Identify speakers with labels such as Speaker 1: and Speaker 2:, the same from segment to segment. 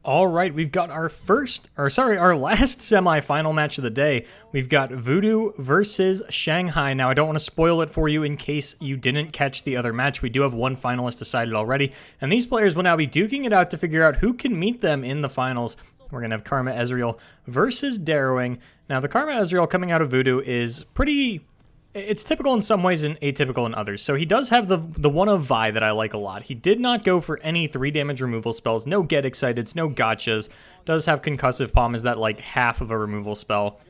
Speaker 1: All right, we've got our our last semi-final match of the day. We've got Voodoo versus Shanghai. Now, I don't want to spoil it for you in case you didn't catch the other match. We do have one finalist decided already, and these players will now be duking it out to figure out who can meet them in the finals. We're going to have Karma Ezreal versus Darrowing. Now, the Karma Ezreal coming out of Voodoo is pretty... It's typical in some ways and atypical in others. So he does have the one of Vi that I like a lot. He did not go for any 3 damage removal spells, no get exciteds, no gotchas. Does have concussive palm, is that like half of a removal spell.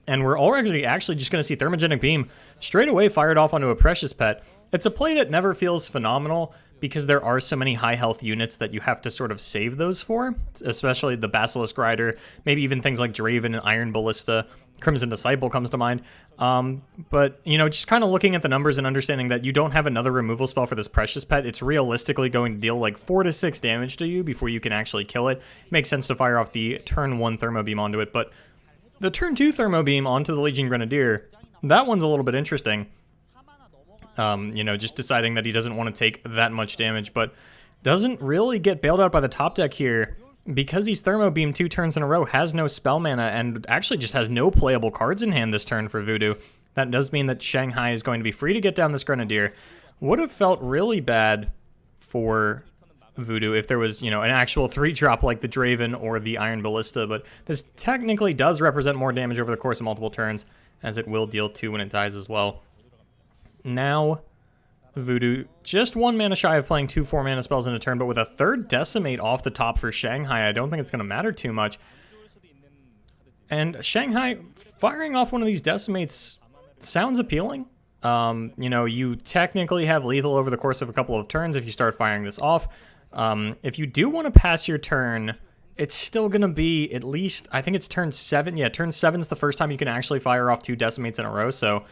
Speaker 1: And we're already actually just going to see Thermogenic Beam straight away fired off onto a Precious Pet. It's a play that never feels phenomenal because there are so many high health units that you have to sort of save those for, especially the Basilisk Rider, maybe even things like Draven and Iron Ballista. Crimson Disciple comes to mind. But, you know, just kind of looking at the numbers and understanding that you don't have another removal spell for this Precious Pet, it's realistically going to deal like 4 to 6 damage to you before you can actually kill it. Makes sense to fire off the turn 1 Thermo Beam onto it, but the turn 2 Thermo Beam onto the Legion Grenadier, that one's a little bit interesting. You know, just deciding that he doesn't want to take that much damage, but doesn't really get bailed out by the top deck here. Because he's Thermo Beam 2 turns in a row, has no spell mana, and actually just has no playable cards in hand this turn for Voodoo. That does mean that Shanghai is going to be free to get down this Grenadier. Would have felt really bad for Voodoo if there was, you know, an actual 3-drop like the Draven or the Iron Ballista, but this technically does represent more damage over the course of multiple turns, as it will deal 2 when it dies as well. Now... Voodoo, just 1 mana shy of playing 2 4-mana spells in a turn, but with a 3rd Decimate off the top for Shanghai, I don't think it's going to matter too much. And Shanghai, firing off one of these Decimates sounds appealing. You know, you technically have lethal over the course of a couple of turns if you start firing this off. If you do want to pass your turn, it's still going to be at least, I think it's turn 7. Yeah, turn 7 is the first time you can actually fire off 2 Decimates in a row, so...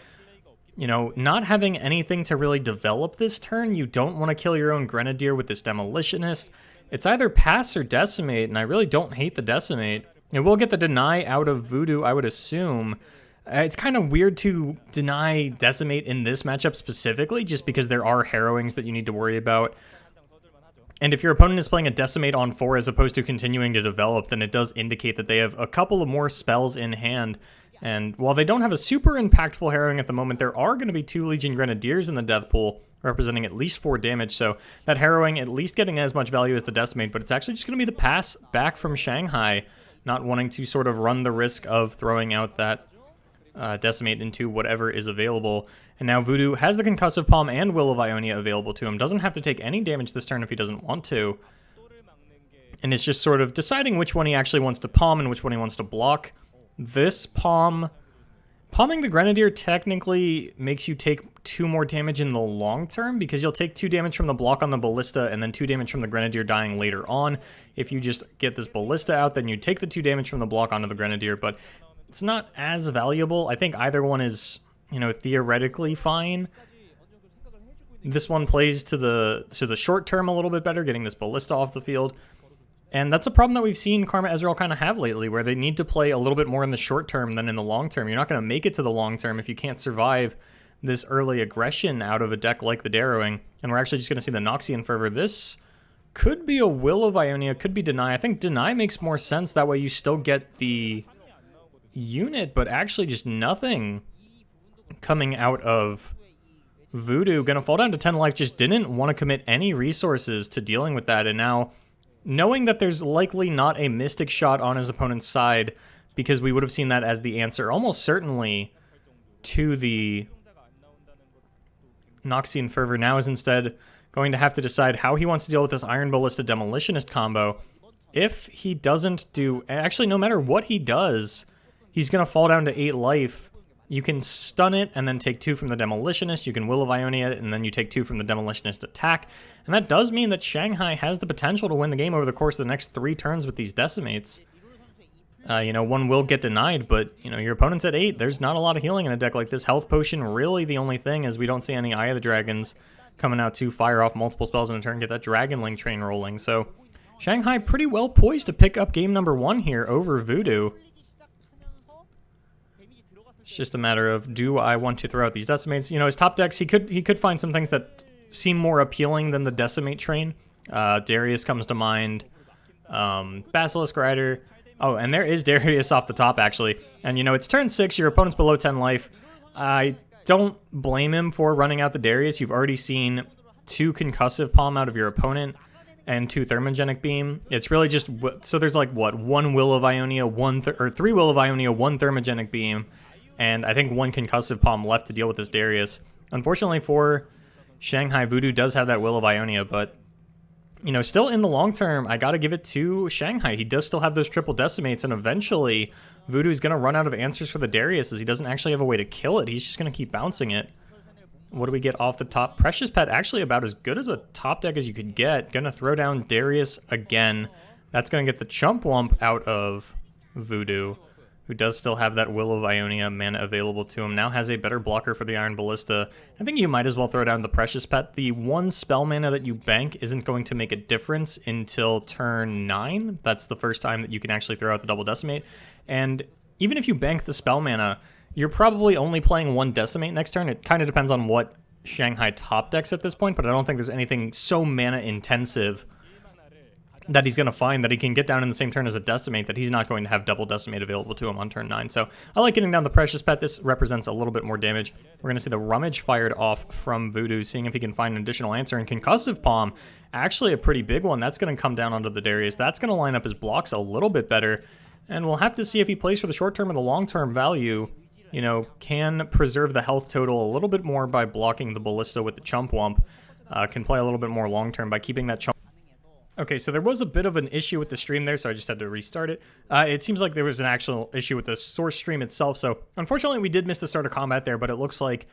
Speaker 1: You know, not having anything to really develop this turn, you don't want to kill your own Grenadier with this Demolitionist. It's either pass or Decimate, and I really don't hate the Decimate. It will get the deny out of Voodoo, I would assume. It's kind of weird to deny Decimate in this matchup specifically, just because there are Harrowings that you need to worry about. And if your opponent is playing a Decimate on 4 as opposed to continuing to develop, then it does indicate that they have a couple of more spells in hand. And while they don't have a super impactful Harrowing at the moment, there are going to be 2 Legion Grenadiers in the death pool, representing at least 4 damage, so that Harrowing at least getting as much value as the Decimate, but it's actually just going to be the pass back from Shanghai, not wanting to sort of run the risk of throwing out that Decimate into whatever is available. And now Voodoo has the Concussive Palm and Will of Ionia available to him, doesn't have to take any damage this turn if he doesn't want to, and it's just sort of deciding which one he actually wants to palm and which one he wants to block. This palming the Grenadier technically makes you take 2 more damage in the long term, because you'll take 2 damage from the block on the Ballista and then 2 damage from the Grenadier dying later on. If you just get this Ballista out, then you take the 2 damage from the block onto the Grenadier, but it's not as valuable. I think either one is, you know, theoretically fine. This one plays to the short term a little bit better, getting this Ballista off the field. And that's a problem that we've seen Karma Ezreal kind of have lately, where they need to play a little bit more in the short term than in the long term. You're not going to make it to the long term if you can't survive this early aggression out of a deck like the Darrowing. And we're actually just going to see the Noxian Fervor. This could be a Will of Ionia, could be Deny. I think Deny makes more sense. That way you still get the unit, but actually just nothing coming out of Voodoo. Going to fall down to 10 life, just didn't want to commit any resources to dealing with that, and now... Knowing that there's likely not a Mystic Shot on his opponent's side, because we would have seen that as the answer almost certainly to the Noxian Fervor, now is instead going to have to decide how he wants to deal with this Iron Ballista Demolitionist combo. If he doesn't do... Actually, no matter what he does, he's going to fall down to 8 life. You can stun it and then take 2 from the Demolitionist. You can Will of Ionia it and then you take 2 from the Demolitionist attack. And that does mean that Shanghai has the potential to win the game over the course of the next 3 turns with these Decimates. You know, one will get denied, but, you know, your opponent's at 8. There's not a lot of healing in a deck like this. Health Potion, really the only thing, as we don't see any Eye of the Dragons coming out to fire off multiple spells in a turn, get that Dragonling train rolling. So, Shanghai pretty well poised to pick up game number 1 here over Voodoo. It's just a matter of, do I want to throw out these Decimates? You know, his top decks, he could find some things that seem more appealing than the Decimate train. Darius comes to mind. Basilisk Rider. Oh, and there is Darius off the top, actually. And, you know, it's turn 6, your opponent's below 10 life. I don't blame him for running out the Darius. You've already seen 2 concussive palm out of your opponent and 2 thermogenic beam. It's really just, so there's like, what, 1 Will of Ionia, 3 Will of Ionia, 1 thermogenic beam, and I think 1 concussive palm left to deal with this Darius. Unfortunately for Shanghai, Voodoo does have that Will of Ionia, but, you know, still in the long term, I gotta give it to Shanghai. He does still have those triple decimates, and eventually Voodoo's gonna run out of answers for the Darius, as he doesn't actually have a way to kill it. He's just gonna keep bouncing it. What do we get off the top? Precious Pet, actually about as good as a top deck as you could get. Gonna throw down Darius again. That's gonna get the Chump Wump out of Voodoo, who does still have that Will of Ionia mana available to him. Now has a better blocker for the Iron Ballista. I think you might as well throw down the Precious Pet. The 1 spell mana that you bank isn't going to make a difference until turn 9. That's the first time that you can actually throw out the double decimate. And even if you bank the spell mana, you're probably only playing 1 decimate next turn. It kind of depends on what Shanghai top decks at this point, but I don't think there's anything so mana intensive that he's going to find that he can get down in the same turn as a decimate that he's not going to have double decimate available to him on turn 9. So I like getting down the Precious Pet. This represents a little bit more damage. We're going to see the Rummage fired off from Voodoo, seeing if he can find an additional answer. And Concussive Palm, actually a pretty big one. That's going to come down onto the Darius. That's going to line up his blocks a little bit better. And we'll have to see if he plays for the short term or the long term value. You know, can preserve the health total a little bit more by blocking the Ballista with the Chump Wump. Can play a little bit more long term by keeping that Chump. Okay, so there was a bit of an issue with the stream there, so I just had to restart it. It seems like there was an actual issue with the source stream itself, so unfortunately we did miss the start of combat there, but it looks like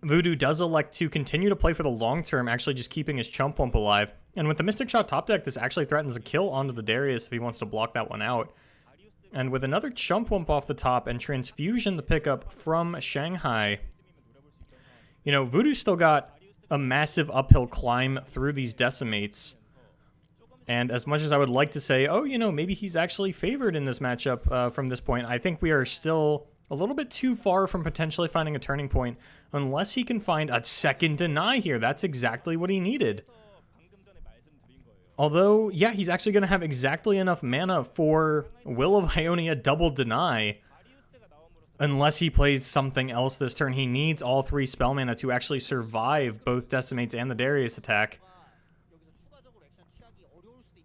Speaker 1: Voodoo does elect to continue to play for the long term, actually just keeping his Chump Wump alive. And with the Mystic Shot top deck, this actually threatens a kill onto the Darius if he wants to block that one out. And with another Chump Wump off the top and Transfusion the pickup from Shanghai, you know, Voodoo's still got a massive uphill climb through these decimates. And as much as I would like to say, oh, you know, maybe he's actually favored in this matchup from this point, I think we are still a little bit too far from potentially finding a turning point unless he can find a second deny here. That's exactly what he needed. Although, yeah, he's actually going to have exactly enough mana for Will of Ionia double deny. Unless he plays something else this turn. He needs all 3 spell mana to actually survive both Decimates and the Darius attack.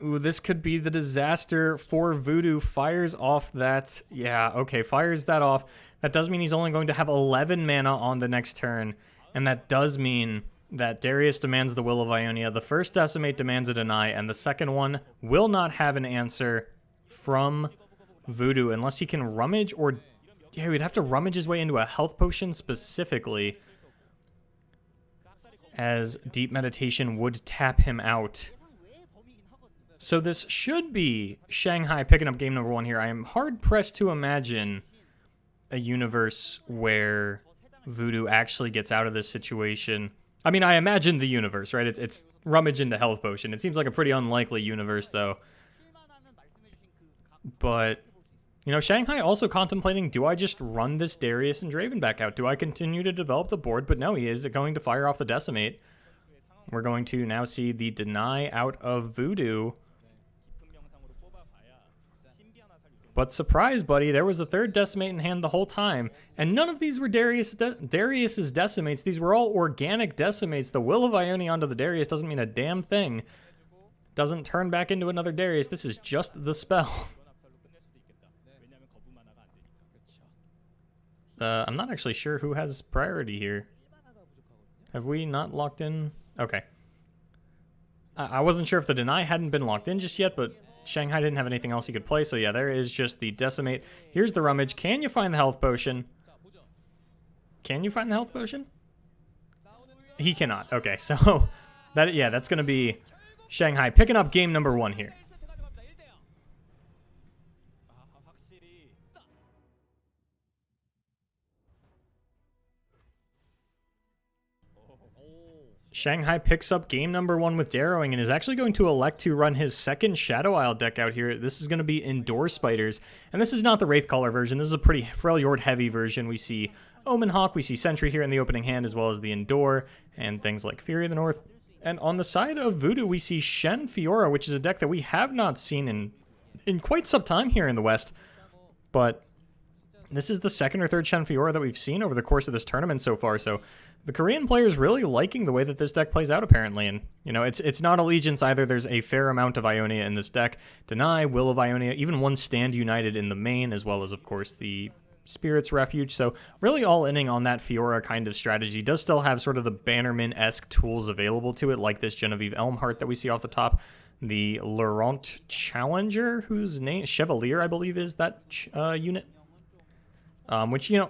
Speaker 1: Ooh, this could be the disaster for Voodoo. Fires off that. Yeah, okay, fires that off. That does mean he's only going to have 11 mana on the next turn. And that does mean that Darius demands the Will of Ionia. The first Decimate demands a deny. And the second one will not have an answer from Voodoo unless he can rummage or... Yeah, he'd have to rummage his way into a health potion specifically, as Deep Meditation would tap him out. So this should be Shanghai picking up game number 1 here. I am hard-pressed to imagine a universe where Voodoo actually gets out of this situation. I mean, I imagine the universe, right? It's rummage into health potion. It seems like a pretty unlikely universe, though. But, you know, Shanghai also contemplating, do I just run this Darius and Draven back out? Do I continue to develop the board? But no, he is going to fire off the Decimate. We're going to now see the deny out of Voodoo. But surprise, buddy, there was a third Decimate in hand the whole time. And none of these were Darius's Decimates. These were all organic Decimates. The Will of Ionia onto the Darius doesn't mean a damn thing. Doesn't turn back into another Darius. This is just the spell. I'm not actually sure who has priority here. Have we not locked in? Okay. I wasn't sure if the deny hadn't been locked in just yet, but Shanghai didn't have anything else he could play, so yeah, there is just the Decimate. Here's the rummage. Can you find the health potion? Can you find the health potion? He cannot. Okay, so that's going to be Shanghai picking up game number 1 here. Shanghai picks up game number 1 with Darrowing and is actually going to elect to run his second Shadow Isle deck out here. This is going to be Indoor Spiders, and this is not the Wraithcaller version. This is a pretty Freljord heavy version. We see Omen Hawk, we see Sentry here in the opening hand, as well as the Indoor, and things like Fury of the North. And on the side of Voodoo, we see Shen Fiora, which is a deck that we have not seen in quite some time here in the West. But this is the second or third Shen Fiora that we've seen over the course of this tournament so far. So the Korean players really liking the way that this deck plays out, apparently. And, you know, it's not Allegiance either. There's a fair amount of Ionia in this deck. Deny, Will of Ionia, even one Stand United in the main, as well as, of course, the Spirit's Refuge. So really all-inning on that Fiora kind of strategy. Does still have sort of the Bannerman-esque tools available to it, like this Genevieve Elmhart that we see off the top. The Laurent Challenger, whose name, Chevalier, I believe, is that unit. Which, you know,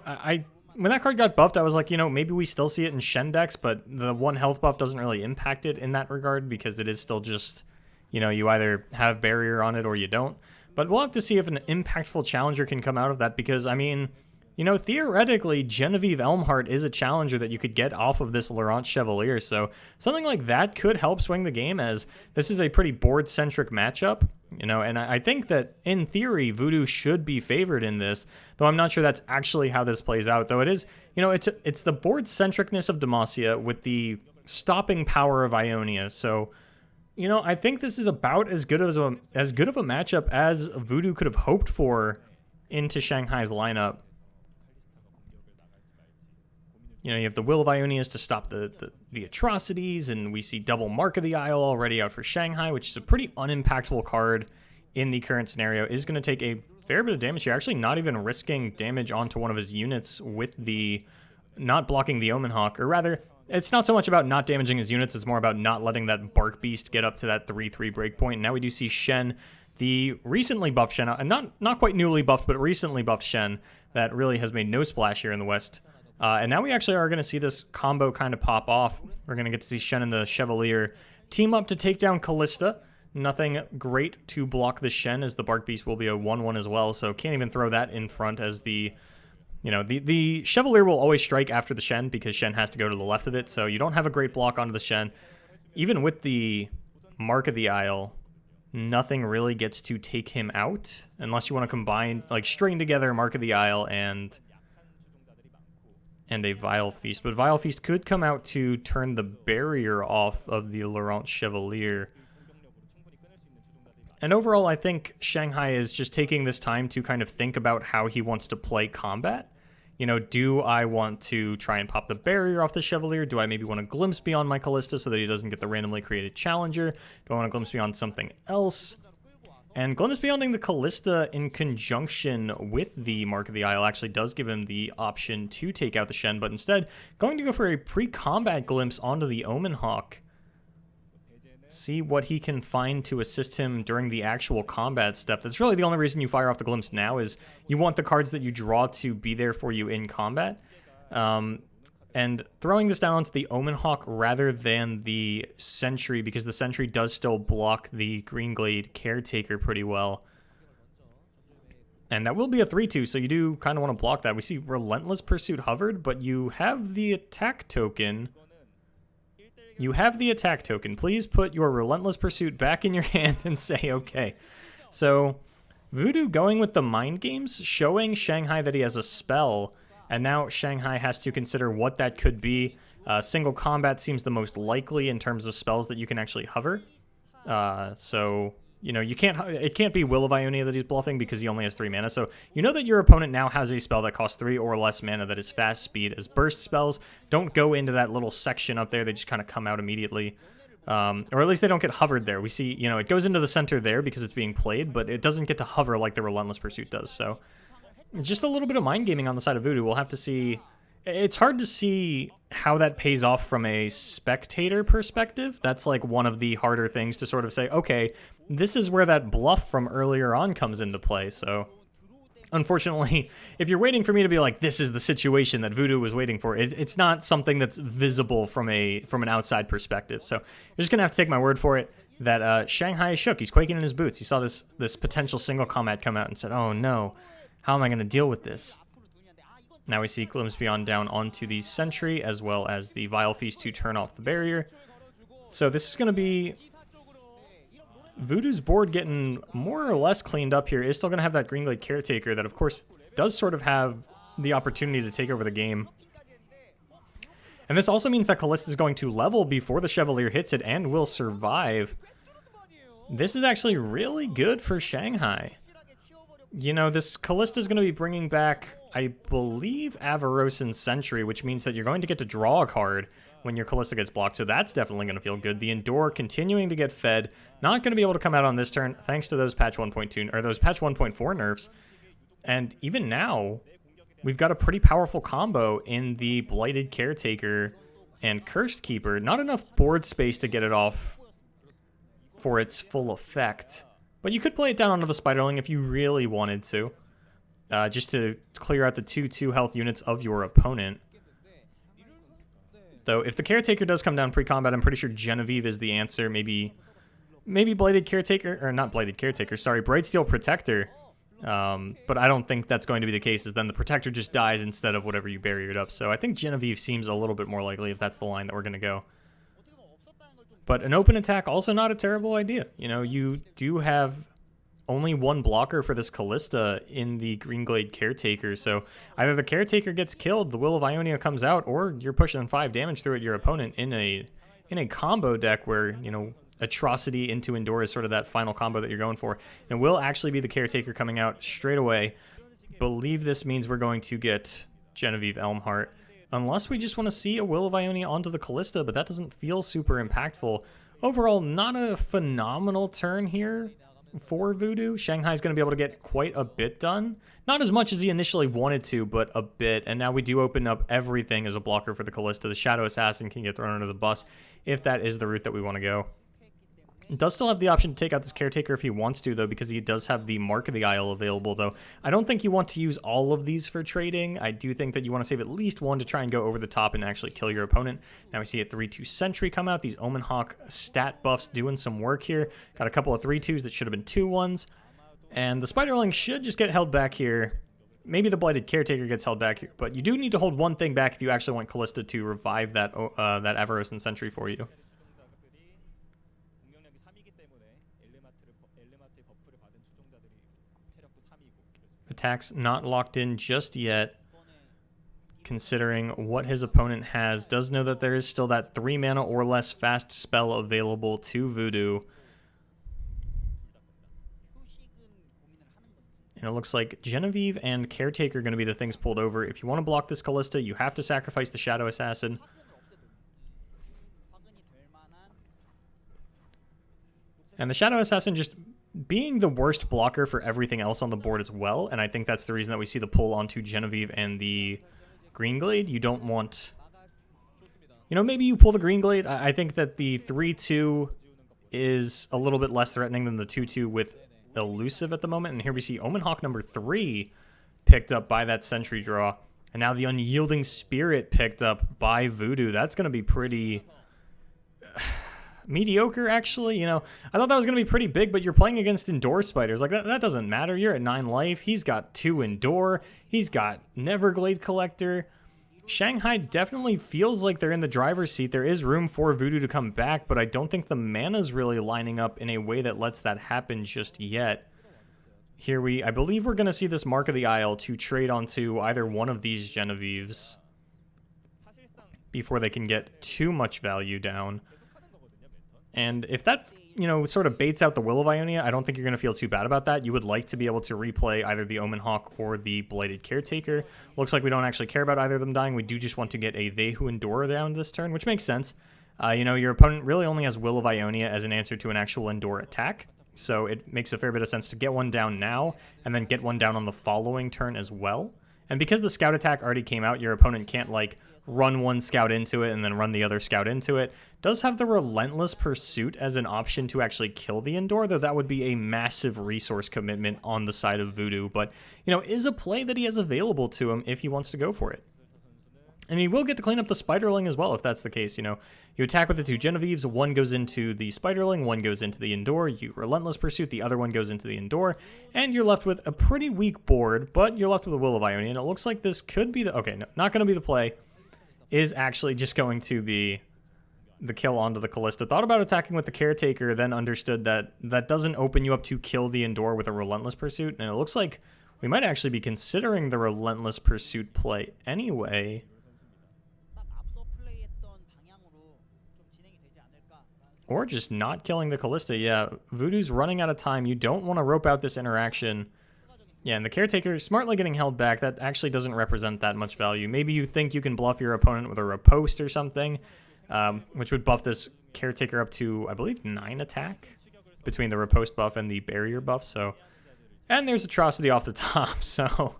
Speaker 1: when that card got buffed, I was like, you know, maybe we still see it in Shen decks, but the 1 health buff doesn't really impact it in that regard because it is still just, you know, you either have barrier on it or you don't. But we'll have to see if an impactful challenger can come out of that because, I mean, you know, theoretically, Genevieve Elmhart is a challenger that you could get off of this Laurent Chevalier. So something like that could help swing the game, as this is a pretty board-centric matchup. You know, and I think that in theory, Voodoo should be favored in this, though I'm not sure that's actually how this plays out. Though it is, you know, it's the board-centricness of Demacia with the stopping power of Ionia. So, you know, I think this is about as good of a matchup as Voodoo could have hoped for into Shanghai's lineup. You know, you have the Will of Ionias to stop the atrocities, and we see double Mark of the Isle already out for Shanghai, which is a pretty unimpactful card in the current scenario. Is going to take a fair bit of damage here, actually not even risking damage onto one of his units with the not blocking the Omen Hawk, or rather, it's not so much about not damaging his units, it's more about not letting that Bark Beast get up to that 3/3 breakpoint. Now we do see Shen, the recently buffed Shen, and not quite newly buffed, but recently buffed Shen, that really has made no splash here in the West. And now we actually are going to see this combo kind of pop off. We're going to get to see Shen and the Chevalier team up to take down Callista. Nothing great to block the Shen, as the Bark Beast will be a 1/1 as well, so can't even throw that in front, as the, you know, the Chevalier will always strike after the Shen because Shen has to go to the left of it, so you don't have a great block onto the Shen. Even with the Mark of the Isle, nothing really gets to take him out, unless you want to combine, like, string together Mark of the Isle and a Vile Feast. But Vile Feast could come out to turn the barrier off of the Laurent Chevalier. And overall, I think Shanghai is just taking this time to kind of think about how he wants to play combat. You know, do I want to try and pop the barrier off the Chevalier? Do I maybe want to glimpse beyond my Callista so that he doesn't get the randomly created challenger? Do I want to glimpse beyond something else? And Glimpse Beyonding the Callista in conjunction with the Mark of the Isle actually does give him the option to take out the Shen, but instead going to go for a pre-combat glimpse onto the Omen Hawk. See what he can find to assist him during the actual combat step. That's really the only reason you fire off the glimpse now, is you want the cards that you draw to be there for you in combat. And throwing this down onto the Omen Hawk rather than the Sentry, because the Sentry does still block the Greenglade Caretaker pretty well. And that will be a 3/2, so you do kind of want to block that. We see Relentless Pursuit hovered, but you have the attack token. You have the attack token. Please put your Relentless Pursuit back in your hand and say okay. So Voodoo going with the Mind Games, showing Shanghai that he has a spell. And now Shanghai has to consider what that could be. Single combat seems the most likely in terms of spells that you can actually hover. So, you know, it can't be Will of Ionia that he's bluffing because he only has 3 mana. So you know that your opponent now has a spell that costs 3 or less mana that is fast speed. As burst spells don't go into that little section up there. They just kind of come out immediately. Or at least they don't get hovered there. We see, you know, it goes into the center there because it's being played, but it doesn't get to hover like the Relentless Pursuit does. So just a little bit of mind gaming on the side of Voodoo. We'll have to see. It's hard to see how that pays off from a spectator perspective. That's like one of the harder things to sort of say, okay, this is where that bluff from earlier on comes into play. So unfortunately, if you're waiting for me to be like, this is the situation that Voodoo was waiting for, it's not something that's visible from an outside perspective. So you're just going to have to take my word for it that Shanghai is shook. He's quaking in his boots. He saw this potential single combat come out and said, oh no, how am I going to deal with this? Now we see Glimpse Beyond down onto the Sentry, as well as the Vile Feast to turn off the barrier. So this is going to be Voodoo's board getting more or less cleaned up here. Is still going to have that Greenglade Caretaker that, of course, does sort of have the opportunity to take over the game. And this also means that Callista is going to level before the Chevalier hits it and will survive. This is actually really good for Shanghai. You know, this Callista is going to be bringing back, I believe, Avarosan Sentry, which means that you're going to get to draw a card when your Callista gets blocked, so that's definitely going to feel good. The Endure continuing to get fed, not going to be able to come out on this turn, thanks to those patch 1.2, or those patch 1.4 nerfs. And even now, we've got a pretty powerful combo in the Blighted Caretaker and Cursed Keeper. Not enough board space to get it off for its full effect. But you could play it down onto the Spiderling if you really wanted to. Just to clear out the 2/2 health units of your opponent. Though, if the Caretaker does come down pre-combat, I'm pretty sure Genevieve is the answer. Maybe Blighted Caretaker, or not Blighted Caretaker, sorry, Brightsteel Protector. But I don't think that's going to be the case, as then the Protector just dies instead of whatever you barriered up. So I think Genevieve seems a little bit more likely if that's the line that we're going to go. But an open attack, also not a terrible idea. You know, you do have only one blocker for this Callista in the Greenglade Caretaker, so either the Caretaker gets killed, the Will of Ionia comes out, or you're pushing 5 damage through at your opponent in a combo deck where, you know, Atrocity into Endure is sort of that final combo that you're going for. And it will actually be the Caretaker coming out straight away. Believe this means we're going to get Genevieve Elmhart, unless we just want to see a Will of Ionia onto the Callista, but that doesn't feel super impactful. Overall, not a phenomenal turn here for Voodoo. Shanghai's going to be able to get quite a bit done. Not as much as he initially wanted to, but a bit. And now we do open up everything as a blocker for the Callista. The Shadow Assassin can get thrown under the bus if that is the route that we want to go. He does still have the option to take out this Caretaker if he wants to, though, because he does have the Mark of the Isle available, though. I don't think you want to use all of these for trading. I do think that you want to save at least one to try and go over the top and actually kill your opponent. Now we see a 3/2 Sentry come out. These Omen Hawk stat buffs doing some work here. Got a couple of 3/2s that should have been 2/1s. And the Spiderling should just get held back here. Maybe the Blighted Caretaker gets held back here, but you do need to hold one thing back if you actually want Callista to revive that Avarosan Sentry for you. Attacks not locked in just yet, considering what his opponent has. Does know that there is still that 3 mana or less fast spell available to Voodoo. And it looks like Genevieve and Caretaker are going to be the things pulled over. If you want to block this Callista, you have to sacrifice the Shadow Assassin. And the Shadow Assassin just being the worst blocker for everything else on the board as well, and I think that's the reason that we see the pull onto Genevieve and the Greenglade. You don't want... You know, maybe you pull the Greenglade. I think that the 3/2 is a little bit less threatening than the 2/2 with Elusive at the moment, and here we see Omen Hawk number 3 picked up by that Sentry draw, and now the Unyielding Spirit picked up by Voodoo. That's going to be pretty... mediocre, actually. You know, I thought that was going to be pretty big, but you're playing against Endure Spiders. Like, that doesn't matter. You're at 9 life. He's got 2 Endure. He's got Neverglade Collector. Shanghai definitely feels like they're in the driver's seat. There is room for Voodoo to come back, but I don't think the mana's really lining up in a way that lets that happen just yet. Here I believe we're going to see this Mark of the Isle to trade onto either one of these Genevieves before they can get too much value down. And if that, you know, sort of baits out the Will of Ionia, I don't think you're going to feel too bad about that. You would like to be able to replay either the Omen Hawk or the Blighted Caretaker. Looks like we don't actually care about either of them dying. We do just want to get a They Who Endure down this turn, which makes sense. You know, your opponent really only has Will of Ionia as an answer to an actual Endure attack. So it makes a fair bit of sense to get one down now and then get one down on the following turn as well. And because the scout attack already came out, your opponent can't, like, run one scout into it and then run the other scout into it. Does have the Relentless Pursuit as an option to actually kill the Endure, though that would be a massive resource commitment on the side of Voodoo. But, you know, is a play that he has available to him if he wants to go for it. And he will get to clean up the Spiderling as well, if that's the case. You know, you attack with the 2 Genevieves, one goes into the Spiderling, one goes into the Endure, you Relentless Pursuit, the other one goes into the Endure, and you're left with a pretty weak board, but you're left with a Will of Ionia, and it looks like this could be the... Okay, no, not going to be the play. Is actually just going to be the kill onto the Callista. Thought about attacking with the Caretaker, then understood that that doesn't open you up to kill the Endure with a Relentless Pursuit, and it looks like we might actually be considering the Relentless Pursuit play anyway. Or just not killing the Callista. Yeah, Voodoo's running out of time. You don't want to rope out this interaction. Yeah, and the Caretaker is smartly getting held back. That actually doesn't represent that much value. Maybe you think you can bluff your opponent with a riposte or something, which would buff this Caretaker up to, I believe, 9 attack between the riposte buff and the barrier buff. So, and there's Atrocity off the top. So,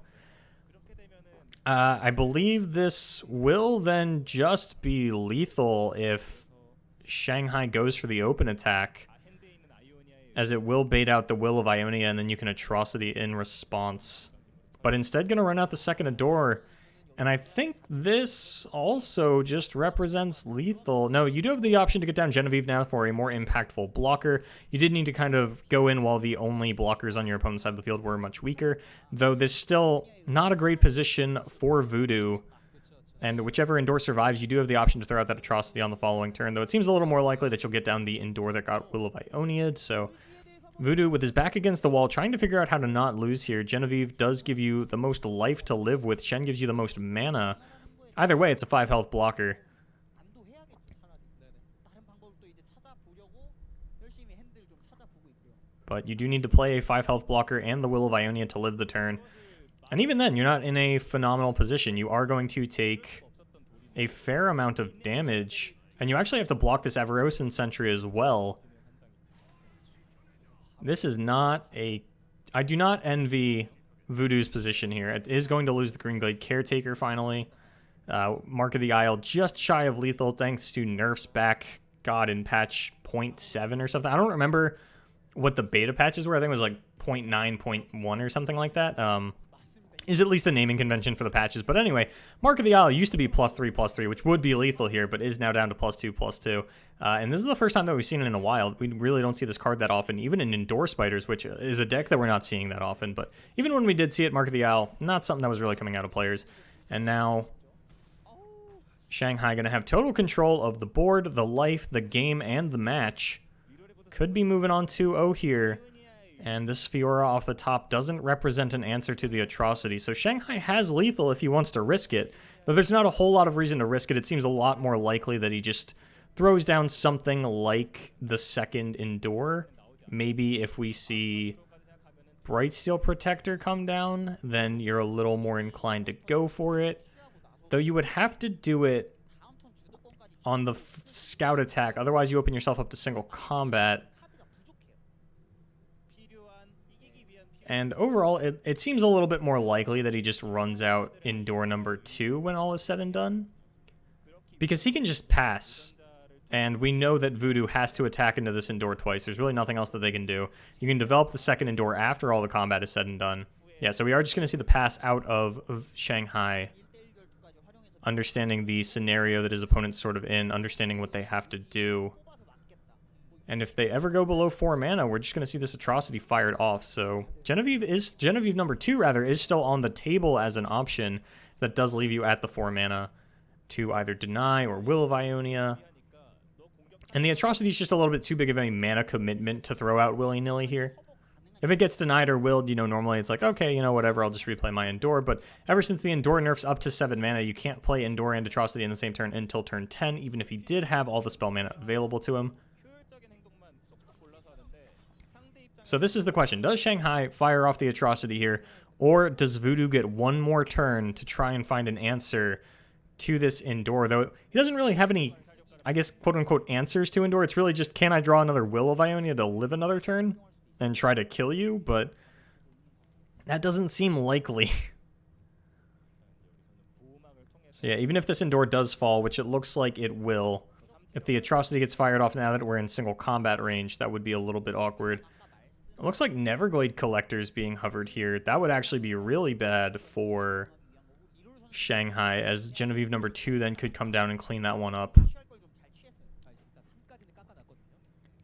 Speaker 1: I believe this will then just be lethal if Shanghai goes for the open attack, as it will bait out the Will of Ionia, and then you can Atrocity in response. But instead going to run out the second Adore, and I think this also just represents lethal. No, you do have the option to get down Genevieve now for a more impactful blocker. You did need to kind of go in while the only blockers on your opponent's side of the field were much weaker, though this still not a great position for Voodoo. And whichever Endure survives, you do have the option to throw out that Atrocity on the following turn, though it seems a little more likely that you'll get down the Endure that got Will of Ioniad. So Voodoo, with his back against the wall, trying to figure out how to not lose here. Genevieve does give you the most life to live with. Shen gives you the most mana. Either way, it's a 5 health blocker. But you do need to play a 5 health blocker and the Will of Ionia to live the turn. And even then, you're not in a phenomenal position. You are going to take a fair amount of damage. And you actually have to block this Avarosan Sentry as well. This is not a... I do not envy Voodoo's position here. It is going to lose the Green Glade Caretaker finally. Mark of the Isle just shy of lethal thanks to nerfs back, God, in patch 0.7 or something. I don't remember what the beta patches were. I think it was like 0.9, 0.1 or something like that. Is at least the naming convention for the patches. But anyway, Mark of the Isle used to be +3/+3, which would be lethal here, but is now down to +2/+2. And this is the first time that we've seen it in a while. We really don't see this card that often, even in Endure Spiders, which is a deck that we're not seeing that often. But even when we did see it, Mark of the Isle, not something that was really coming out of players. And now Shanghai going to have total control of the board, the life, the game, and the match. Could be moving on 2-0 here. And this Fiora off the top doesn't represent an answer to the Atrocity. So Shanghai has lethal if he wants to risk it. Though there's not a whole lot of reason to risk it. It seems a lot more likely that he just throws down something like the second Endure. Maybe if we see Brightsteel Protector come down, then you're a little more inclined to go for it. Though you would have to do it on the scout attack. Otherwise you open yourself up to single combat. And overall, it seems a little bit more likely that he just runs out Endure number 2 when all is said and done. Because he can just pass. And we know that Voodoo has to attack into this Endure twice. There's really nothing else that they can do. You can develop the second Endure after all the combat is said and done. Yeah, so we are just going to see the pass out of Shanghai. Understanding the scenario that his opponent's sort of in. Understanding what they have to do. And if they ever go below 4 mana, we're just going to see this Atrocity fired off. So Genevieve number 2 rather is still on the table as an option that does leave you at the 4 mana to either deny or Will of Ionia. And the Atrocity is just a little bit too big of a mana commitment to throw out willy-nilly here. If it gets denied or willed, normally it's like, okay, whatever, I'll just replay my Endure. But ever since the Endure nerfs up to 7 mana, you can't play Endure and Atrocity in the same turn until turn 10, even if he did have all the spell mana available to him. So this is the question. Does Shanghai fire off the Atrocity here, or does Voodoo get one more turn to try and find an answer to this Endure? Though he doesn't really have any, I guess, quote-unquote answers to Endure. It's really just, can I draw another Will of Ionia to live another turn and try to kill you? But that doesn't seem likely. So yeah, even if this Endure does fall, which it looks like it will, if the Atrocity gets fired off now that we're in single combat range, that would be a little bit awkward. It looks like Neverglade Collector's being hovered here. That would actually be really bad for Shanghai, as Genevieve number 2 then could come down and clean that one up.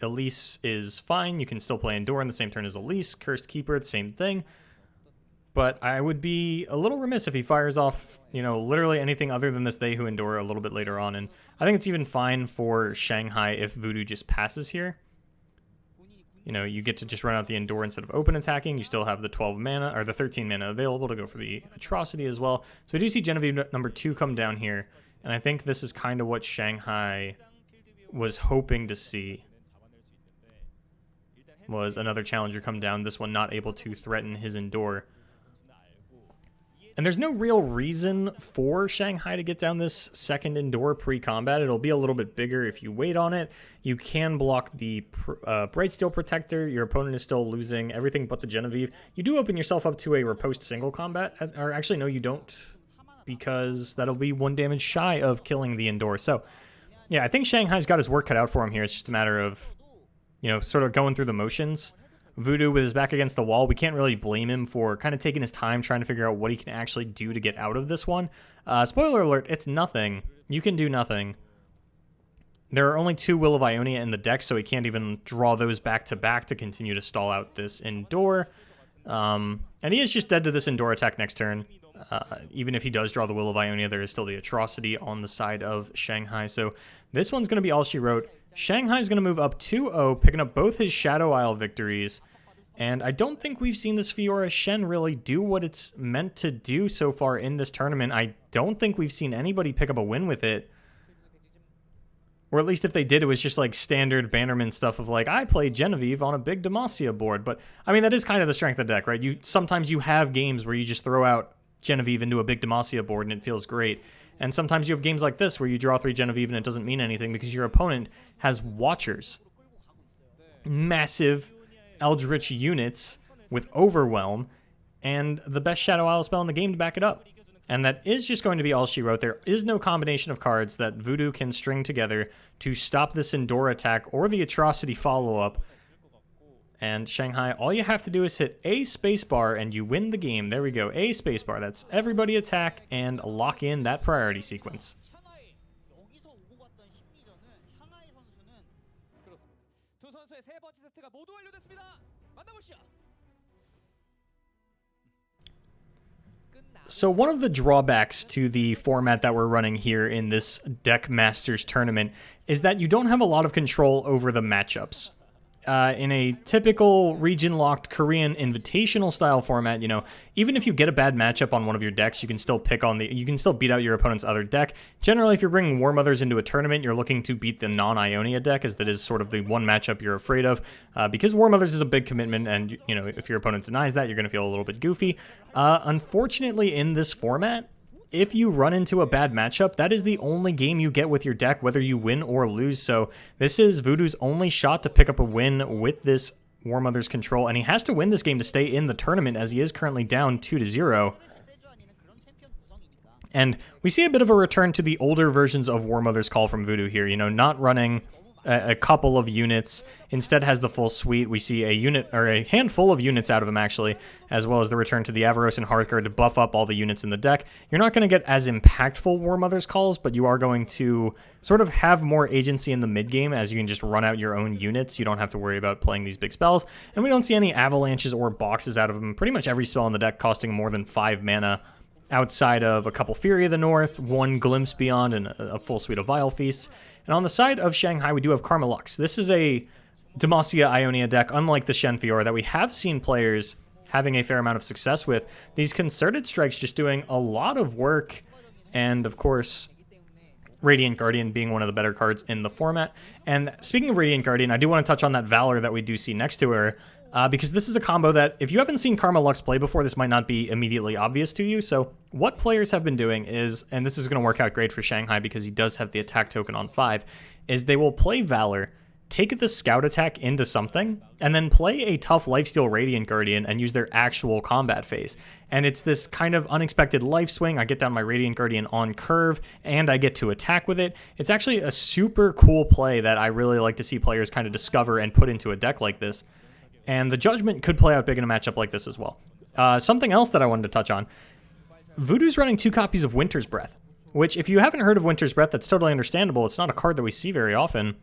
Speaker 1: Elise is fine. You can still play Endure in the same turn as Elise. Cursed Keeper, the same thing. But I would be a little remiss if he fires off, literally anything other than this They Who Endure a little bit later on. And I think it's even fine for Shanghai if Voodoo just passes here. You get to just run out the Endure instead of open attacking. You still have the 12 mana, or the 13 mana available to go for the Atrocity as well. So we do see Genevieve number 2 come down here. And I think this is kind of what Shanghai was hoping to see. was another challenger come down, this one not able to threaten his Endure. And there's no real reason for Shanghai to get down this second Endure pre-combat. It'll be a little bit bigger if you wait on it. You can block the Bright Steel Protector. Your opponent is still losing everything but the Genevieve. You do open yourself up to a riposte single combat. Or actually, no, you don't, because that'll be 1 damage shy of killing the Endure. So, yeah, I think Shanghai's got his work cut out for him here. It's just a matter of, you know, sort of going through the motions. Voodoo with his back against the wall, we can't really blame him for kind of taking his time trying to figure out what he can actually do to get out of this one. Spoiler alert, it's nothing. You can do nothing. There are only 2 Will of Ionia in the deck, so he can't even draw those back to back to continue to stall out this Endure. And he is just dead to this Endure attack next turn. Even if he does draw the Will of Ionia, there is still the Atrocity on the side of Shanghai. So this one's going to be all she wrote. Shanghai's going to move up 2-0, picking up both his Shadow Isle victories. And I don't think we've seen this Fiora Shen really do what it's meant to do so far in this tournament. I don't think we've seen anybody pick up a win with it. Or at least if they did, it was just like standard Bannerman stuff of like, I played Genevieve on a big Demacia board. But, I mean, that is kind of the strength of the deck, right? Sometimes you have games where you just throw out Genevieve into a big Demacia board and it feels great. And sometimes you have games like this where you draw 3 Genevieve and it doesn't mean anything because your opponent has Watchers. Massive Eldritch units with Overwhelm and the best Shadow Isle spell in the game to back it up. And that is just going to be all she wrote. There is no combination of cards that Voodoo can string together to stop this Endure attack or the Atrocity follow-up. And Shanghai, all you have to do is hit A spacebar and you win the game. There we go, A spacebar. That's everybody attack and lock in that priority sequence. So one of the drawbacks to the format that we're running here in this Deck Masters tournament is that you don't have a lot of control over the matchups. In a typical region-locked Korean invitational style format, you know, even if you get a bad matchup on one of your decks, you can still you can still beat out your opponent's other deck. Generally, if you're bringing War Mothers into a tournament, you're looking to beat the non-Ionia deck, as that is sort of the one matchup you're afraid of, because War Mothers is a big commitment, and, you know, if your opponent denies that, you're going to feel a little bit goofy. Unfortunately, in this format, if you run into a bad matchup, that is the only game you get with your deck, whether you win or lose. So this is Voodoo's only shot to pick up a win with this War Mother's control, and he has to win this game to stay in the tournament, as he is currently down 2-0. And we see a bit of a return to the older versions of War Mother's Call from Voodoo here, you know, not running a couple of units, instead has the full suite. We see a unit, or a handful of units out of him actually, as well as the return to the Avaros and Hearthguard to buff up all the units in the deck. You're not going to get as impactful War Mother's Calls, but you are going to sort of have more agency in the mid game, as you can just run out your own units. You don't have to worry about playing these big spells, and we don't see any avalanches or boxes out of him. Pretty much every spell in the deck costing more than 5 mana, outside of a couple Fury of the North, 1 Glimpse Beyond, and a full suite of Vile Feasts. And on the side of Shanghai, we do have Karma Lux. This is a Demacia Ionia deck, unlike the Shen Fiora, that we have seen players having a fair amount of success with. These Concerted Strikes just doing a lot of work, and of course, Radiant Guardian being one of the better cards in the format. And speaking of Radiant Guardian, I do want to touch on that Valor that we do see next to her, because this is a combo that, if you haven't seen Karma Lux play before, this might not be immediately obvious to you. So what players have been doing is, and this is going to work out great for Shanghai because he does have the attack token on 5, is they will play Valor, take the Scout attack into something, and then play a tough Lifesteal Radiant Guardian and use their actual combat phase. And it's this kind of unexpected life swing. I get down my Radiant Guardian on curve, and I get to attack with it. It's actually a super cool play that I really like to see players kind of discover and put into a deck like this. And the Judgment could play out big in a matchup like this as well. Something else that I wanted to touch on. Voodoo's running 2 copies of Winter's Breath, which, if you haven't heard of Winter's Breath, that's totally understandable. It's not a card that we see very often.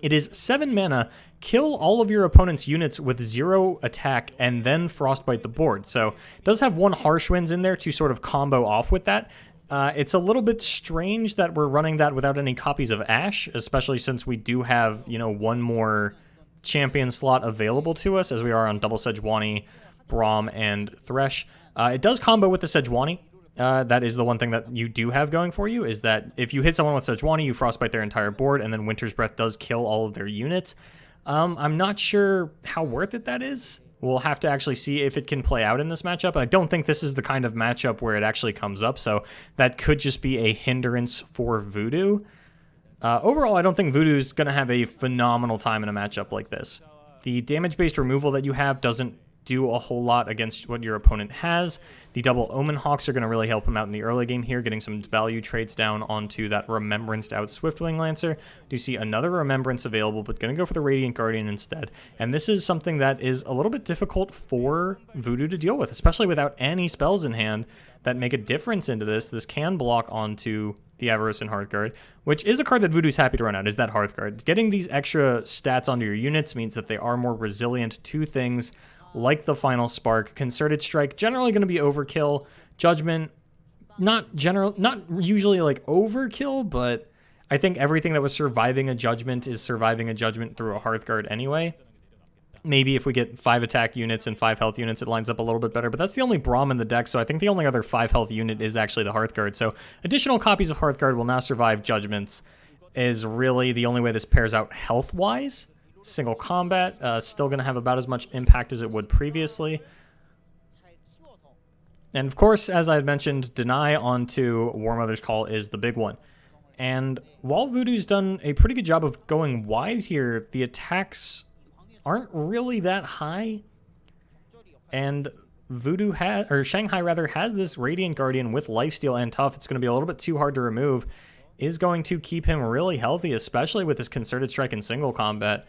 Speaker 1: It is 7 mana, kill all of your opponent's units with 0 attack, and then Frostbite the board. So it does have 1 Harsh Winds in there to sort of combo off with that. It's a little bit strange that we're running that without any copies of Ash, especially since we do have, you know, 1 more champion slot available to us, as we are on double Sejuani, Braum, and Thresh. It does combo with the Sejuani. That is the one thing that you do have going for you, is that if you hit someone with Sejuani, you Frostbite their entire board, and then Winter's Breath does kill all of their units. I'm not sure how worth it that is. We'll have to actually see if it can play out in this matchup. I don't think this is the kind of matchup where it actually comes up, so that could just be a hindrance for Voodoo. Overall, I don't think Voodoo's going to have a phenomenal time in a matchup like this. The damage-based removal that you have doesn't do a whole lot against what your opponent has. The double Omen Hawks are going to really help him out in the early game here, getting some value trades down onto that Remembranced out Swiftwing Lancer. Do you see another Remembrance available, but going to go for the Radiant Guardian instead. And this is something that is a little bit difficult for Voodoo to deal with, especially without any spells in hand that make a difference into this. This can block onto the Avarice and Hearthguard, which is a card that Voodoo's happy to run out, is that Hearthguard. Getting these extra stats onto your units means that they are more resilient to things like the Final Spark. Concerted Strike, generally going to be overkill. Judgment, not usually like overkill, but I think everything that was surviving a Judgment is surviving a Judgment through a Hearthguard anyway. Maybe if we get 5 attack units and 5 health units, it lines up a little bit better, but that's the only Braum in the deck, so I think the only other 5 health unit is actually the Hearthguard. So additional copies of Hearthguard will now survive Judgments is really the only way this pairs out health-wise. Single combat, still going to have about as much impact as it would previously. And of course, as I had mentioned, deny onto War Mother's Call is the big one. And while Voodoo's done a pretty good job of going wide here, the attacks aren't really that high. And Voodoo has, or Shanghai rather, has this Radiant Guardian with Lifesteal and Tough. It's going to be a little bit too hard to remove. Is going to keep him really healthy, especially with his Concerted Strike in single combat.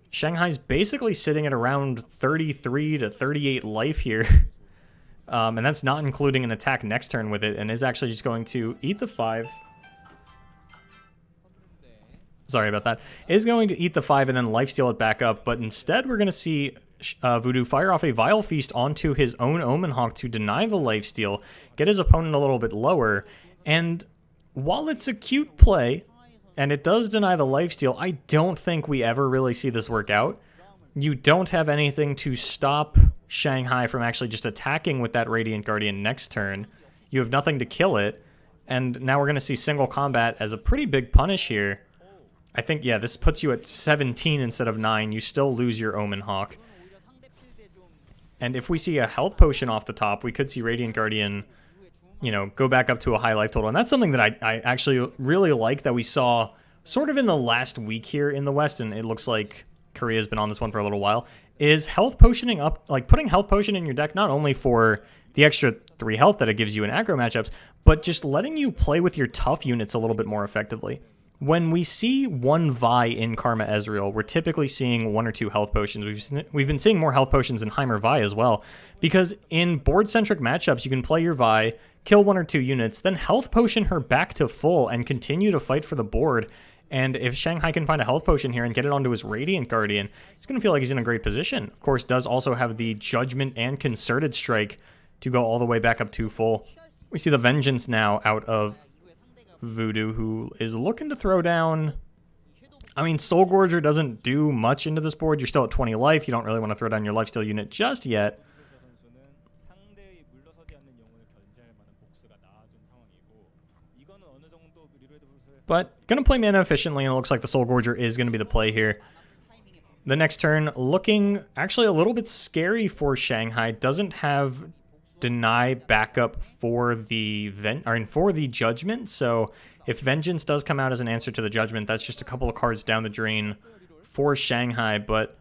Speaker 1: Shanghai's basically sitting at around 33 to 38 life here. And that's not including an attack next turn with it, and is actually just going to eat the 5. Sorry about that. Is going to eat the 5 and then lifesteal it back up, but instead we're going to see Voodoo fire off a Vile Feast onto his own Omen Hawk to deny the lifesteal, get his opponent a little bit lower, and while it's a cute play, and it does deny the lifesteal, I don't think we ever really see this work out. You don't have anything to stop Shanghai from actually just attacking with that Radiant Guardian next turn. You have nothing to kill it, and now we're going to see single combat as a pretty big punish here. I think, yeah, this puts you at 17 instead of 9. You still lose your Omen Hawk. And if we see a health potion off the top, we could see Radiant Guardian, you know, go back up to a high life total. And that's something that I actually really like that we saw sort of in the last week here in the West, and it looks like Korea's been on this one for a little while, is health potioning up, like putting health potion in your deck, not only for the extra 3 health that it gives you in aggro matchups, but just letting you play with your tough units a little bit more effectively. When we see one Vi in Karma Ezreal, we're typically seeing 1 or 2 health potions. We've been seeing more health potions in Heimer Vi as well, because in board-centric matchups, you can play your Vi, kill 1 or 2 units, then health potion her back to full and continue to fight for the board. And if Shanghai can find a health potion here and get it onto his Radiant Guardian, he's going to feel like he's in a great position. Of course, does also have the Judgment and Concerted Strike to go all the way back up to full. We see the Vengeance now out of Voodoo, who is looking to throw down. I mean, Soul Gorger doesn't do much into this board. You're still at 20 life. You don't really want to throw down your lifesteal unit just yet. But going to play mana efficiently, and it looks like the Soul Gorger is going to be the play here. The next turn, looking actually a little bit scary for Shanghai. Doesn't have deny backup for the Judgment, so if Vengeance does come out as an answer to the Judgment, that's just a couple of cards down the drain for Shanghai. But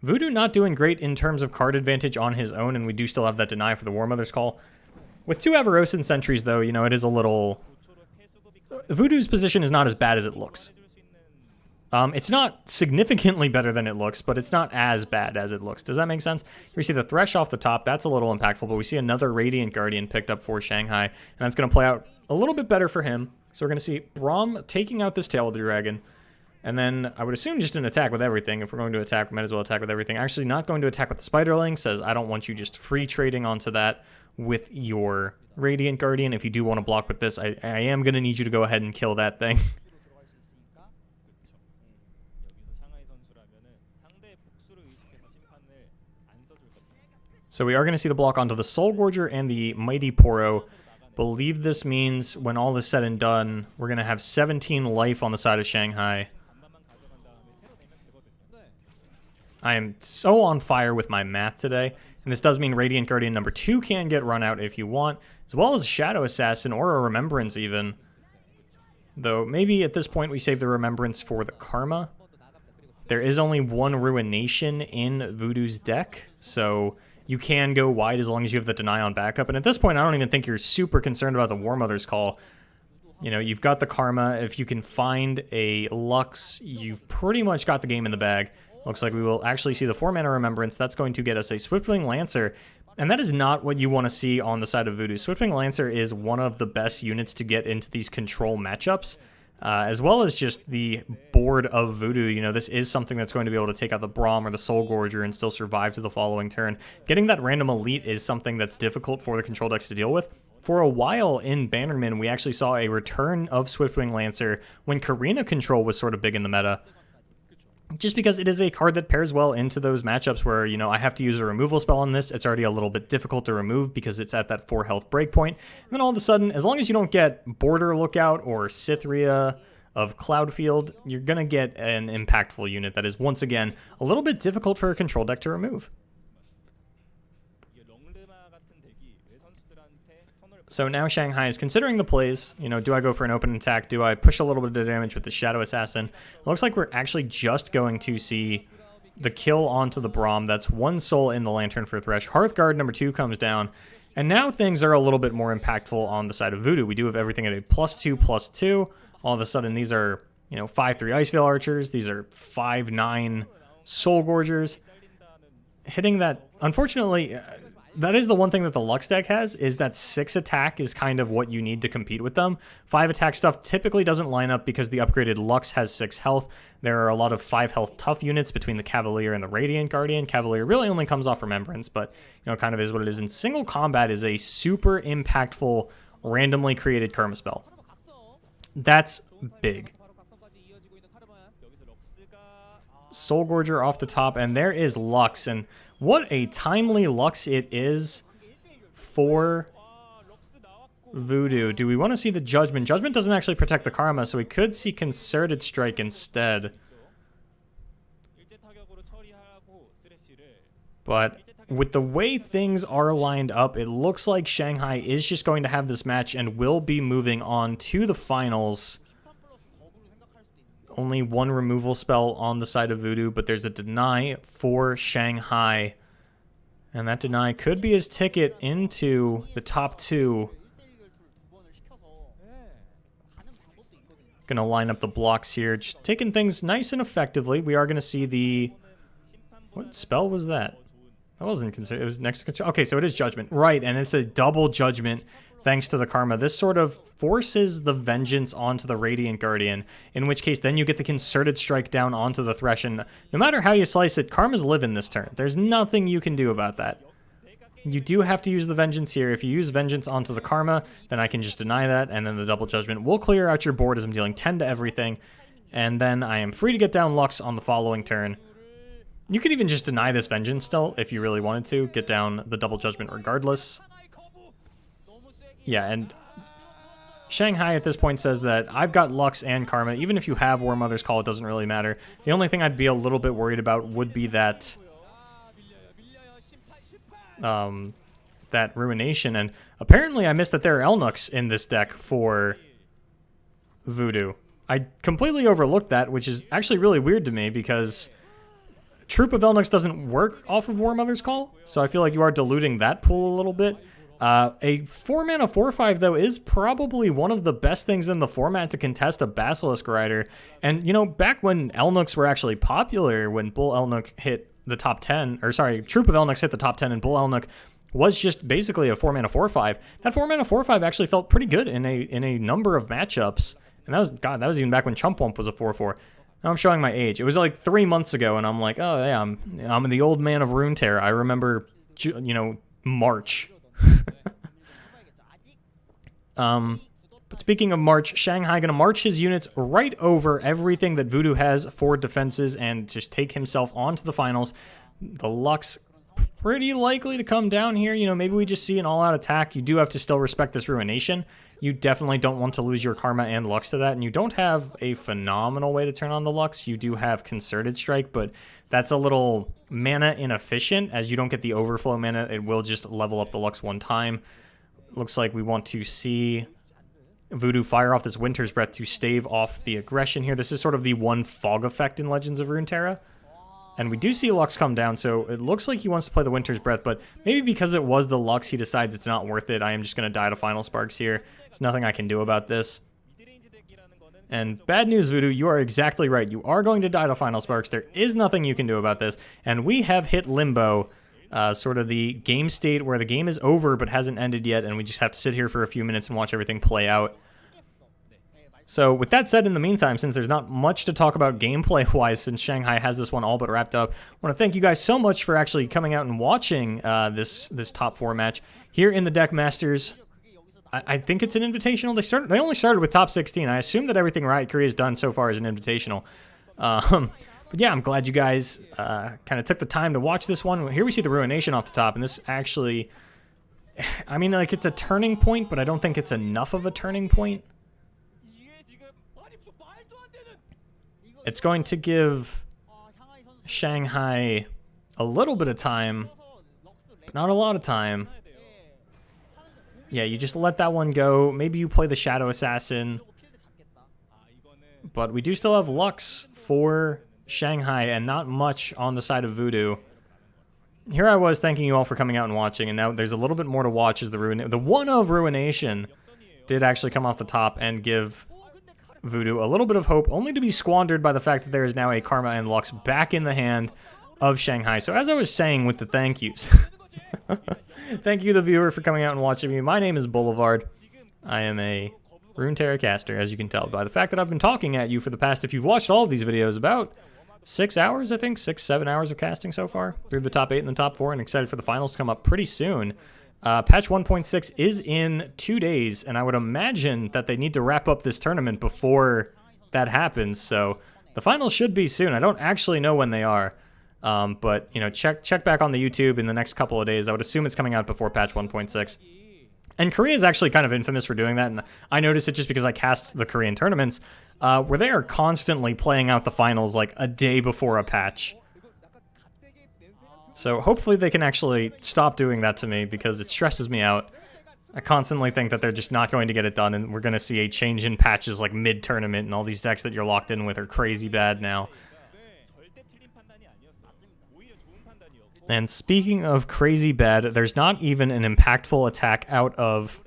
Speaker 1: Voodoo not doing great in terms of card advantage on his own, and we do still have that deny for the War Mother's Call. With 2 Avarosan Sentries, though, you know, it is a little... Voodoo's position is not as bad as it looks. It's not significantly better than it looks, but it's not as bad as it looks. Does that make sense? Here we see the Thresh off the top. That's a little impactful, but we see another Radiant Guardian picked up for Shanghai, and that's going to play out a little bit better for him. So we're going to see Braum taking out this Tail of the Dragon, and then I would assume just an attack with everything. If we're going to attack, we might as well attack with everything. Actually, not going to attack with the Spiderling. Says, I don't want you just free trading onto that with your Radiant Guardian. If you do want to block with this, I am going to need you to go ahead and kill that thing. So we are going to see the block onto the Soul Gorger and the Mighty Poro. Believe this means when all is said and done, we're going to have 17 life on the side of Shanghai. I am so on fire with my math today, and this does mean Radiant Guardian number 2 can get run out if you want, as well as Shadow Assassin or a Remembrance even. Though maybe at this point we save the Remembrance for the Karma. There is only one Ruination in Voodoo's deck, so you can go wide as long as you have the Deny on backup. And at this point, I don't even think you're super concerned about the War Mother's Call. You know, you've got the Karma. If you can find a Lux, you've pretty much got the game in the bag. Looks like we will actually see the 4-mana Remembrance. That's going to get us a Swiftwing Lancer. And that is not what you want to see on the side of Voodoo. Swiftwing Lancer is one of the best units to get into these control matchups, as well as just the board of Voodoo. You know, this is something that's going to be able to take out the Braum or the Soul Gorger and still survive to the following turn. Getting that random elite is something that's difficult for the control decks to deal with. For a while in Bannerman, we actually saw a return of Swiftwing Lancer when Karina control was sort of big in the meta. Just because it is a card that pairs well into those matchups where, you know, I have to use a removal spell on this. It's already a little bit difficult to remove because it's at that 4 health breakpoint. And then all of a sudden, as long as you don't get Border Lookout or Cythria of Cloudfield, you're going to get an impactful unit that is, once again, a little bit difficult for a control deck to remove. So now Shanghai is considering the plays. You know, do I go for an open attack? Do I push a little bit of damage with the Shadow Assassin? It looks like we're actually just going to see the kill onto the Braum. That's 1 soul in the Lantern for Thresh. Hearthguard number 2 comes down. And now things are a little bit more impactful on the side of Voodoo. We do have everything at a +2/+2. All of a sudden, these are, you know, 5/3 Iceveil Archers. These are 5/9 Soul Gorgers. Hitting that, unfortunately... that is the one thing that the Lux deck has, is that 6 attack is kind of what you need to compete with them. 5 attack stuff typically doesn't line up because the upgraded Lux has 6 health. There are a lot of 5 health tough units between the Cavalier and the Radiant Guardian. Cavalier really only comes off Remembrance, but, you know, kind of is what it is. And single combat is a super impactful, randomly created Karma spell. That's big. Soul Gorger off the top, and there is Lux, and what a timely Lux it is for Voodoo. Do we want to see the Judgment? Judgment doesn't actually protect the Karma, so we could see Concerted Strike instead. But with the way things are lined up, it looks like Shanghai is just going to have this match and will be moving on to the finals. Only 1 removal spell on the side of Voodoo, but there's a deny for Shanghai. And that deny could be his ticket into the top 2. Gonna line up the blocks here, just taking things nice and effectively. We are gonna see the... what spell was that? That wasn't considered. It was next to control. Okay, so it is Judgment. Right, and it's a double Judgment thanks to the Karma. This sort of forces the Vengeance onto the Radiant Guardian, in which case then you get the Concerted Strike down onto the Thresh, and no matter how you slice it, Karma's living this turn. There's nothing you can do about that. You do have to use the Vengeance here. If you use Vengeance onto the Karma, then I can just deny that, and then the double Judgment will clear out your board as I'm dealing 10 to everything, and then I am free to get down Lux on the following turn. You could even just deny this Vengeance still, if you really wanted to, get down the double Judgment regardless. Yeah, and Shanghai at this point says that I've got Lux and Karma. Even if you have War Mother's Call, it doesn't really matter. The only thing I'd be a little bit worried about would be that that Ruination. And apparently I missed that there are Elnuks in this deck for Voodoo. I completely overlooked that, which is actually really weird to me because Troop of Elnuks doesn't work off of War Mother's Call, so I feel like you are diluting that pool a little bit. A 4-mana 4/5, though, is probably one of the best things in the format to contest a Basilisk Rider. And, you know, back when Elnuks were actually popular, when Bull Elnuk hit the top 10, or sorry, Troop of Elnuks hit the top 10, and Bull Elnuk was just basically a 4-mana 4/5. That 4-mana 4/5 actually felt pretty good in a number of matchups. And that was, God, that was even back when Chump Wump was a 4/4. Now I'm showing my age. It was like 3 months ago, and I'm like, oh, yeah, I'm the old man of Runeterra. I remember, you know, March. But speaking of March, Shanghai gonna march his units right over everything that Voodoo has for defenses and just take himself on to the finals. The Lux pretty likely to come down here. You know, maybe we just see an all-out attack. You do have to still respect this Ruination. you definitely don't want to lose your Karma and Lux to that, and you don't have a phenomenal way to turn on the Lux. You do have Concerted Strike, but that's a little mana inefficient, as you don't get the overflow mana. It will just level up the Lux one time. Looks like we want to see Voodoo fire off this Winter's Breath to stave off the aggression here. This is sort of the one fog effect in Legends of Runeterra. And we do see Lux come down, so it looks like he wants to play the Winter's Breath, but maybe because it was the Lux, he decides it's not worth it. I am just going to die to Final Sparks here. There's nothing I can do about this. And bad news, Voodoo, you are exactly right. You are going to die to Final Sparks. There is nothing you can do about this. And we have hit Limbo, sort of the game state where the game is over but hasn't ended yet, and we just have to sit here for a few minutes and watch everything play out. So with that said, in the meantime, since there's not much to talk about gameplay-wise, since Shanghai has this one all but wrapped up, I want to thank you guys so much for actually coming out and watching this top 4 match here in the Deck Masters. I think it's an invitational. They only started with top 16. I assume that everything Riot Korea has done so far is an invitational. But yeah, I'm glad you guys kind of took the time to watch this one. Here we see the Ruination off the top, and this actually, I mean, like, it's a turning point, but I don't think it's enough of a turning point. It's going to give Shanghai a little bit of time, but not a lot of time. Yeah, you just let that one go. Maybe you play the Shadow Assassin. But we do still have Lux for Shanghai and not much on the side of Voodoo. Here I was thanking you all for coming out and watching, and now there's a little bit more to watch as the one of Ruination did actually come off the top and give Voodoo a little bit of hope, only to be squandered by the fact that there is now a Karma and Lux back in the hand of Shanghai. So as I was saying with the thank yous, thank you, the viewer, for coming out and watching me. My name is Boulevard. I am a Runeterra caster, as you can tell by the fact that I've been talking at you for the past, if you've watched all of these videos, about 6 hours, I think, 6-7 hours of casting so far, through the top 8 and the top 4, and excited for the finals to come up pretty soon. Patch 1.6 is in 2 days, and I would imagine that they need to wrap up this tournament before that happens, so the finals should be soon. I don't actually know when they are, but, you know, check back on the YouTube in the next couple of days. I would assume it's coming out before patch 1.6. And Korea is actually kind of infamous for doing that, and I notice it just because I cast the Korean tournaments, where they are constantly playing out the finals like a day before a patch. So hopefully they can actually stop doing that to me, because it stresses me out. I constantly think that they're just not going to get it done, and we're going to see a change in patches like mid-tournament, and all these decks that you're locked in with are crazy bad now. And speaking of crazy bad, there's not even an impactful attack out of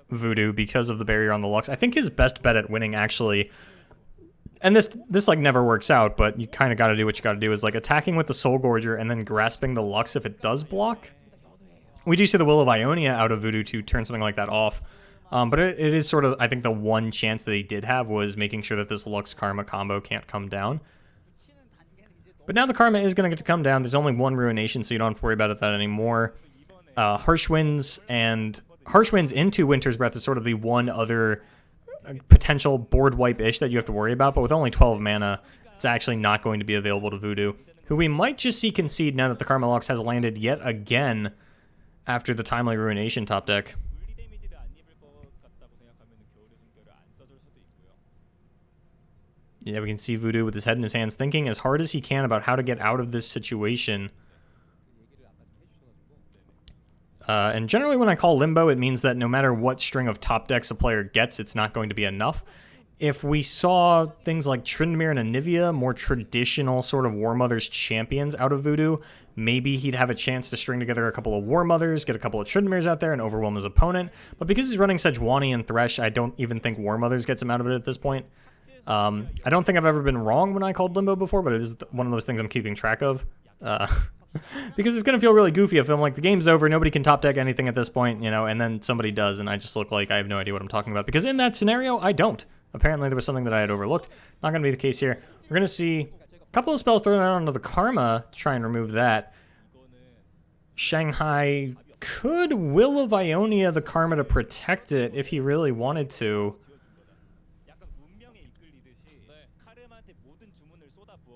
Speaker 1: Voodoo because of the barrier on the Lux. I think his best bet at winning, actually, and this like never works out, but you kind of got to do what you got to do, is like attacking with the Soul Gorger and then grasping the Lux if it does block. We do see the Will of Ionia out of Voodoo to turn something like that off. But it is sort of, I think the one chance that he did have was making sure that this Lux Karma combo can't come down. But now the Karma is going to get to come down. There's only one Ruination, so you don't have to worry about that anymore. Harsh Winds into Winter's Breath is sort of the one other potential board wipe-ish that you have to worry about, but with only 12 mana, it's actually not going to be available to Voodoo, who we might just see concede now that the Karma Lux has landed yet again after the Timely Ruination top deck. Yeah, we can see Voodoo with his head in his hands, thinking as hard as he can about how to get out of this situation. And generally when I call Limbo, it means that no matter what string of top decks a player gets, it's not going to be enough. If we saw things like Tryndamere and Anivia, more traditional sort of War Mothers champions out of Voodoo, maybe he'd have a chance to string together a couple of War Mothers, get a couple of Tryndameres out there, and overwhelm his opponent. But because he's running Sejuani and Thresh, I don't even think War Mothers gets him out of it at this point. I don't think I've ever been wrong when I called Limbo before, but it is one of those things I'm keeping track of. Because it's going to feel really goofy if I'm like, the game's over, nobody can top deck anything at this point, you know, and then somebody does, and I just look like I have no idea what I'm talking about. Because in that scenario, I don't. Apparently there was something that I had overlooked. Not going to be the case here. We're going to see a couple of spells thrown out onto the Karma to try and remove that. Shanghai could Will of Ionia the Karma to protect it if he really wanted to.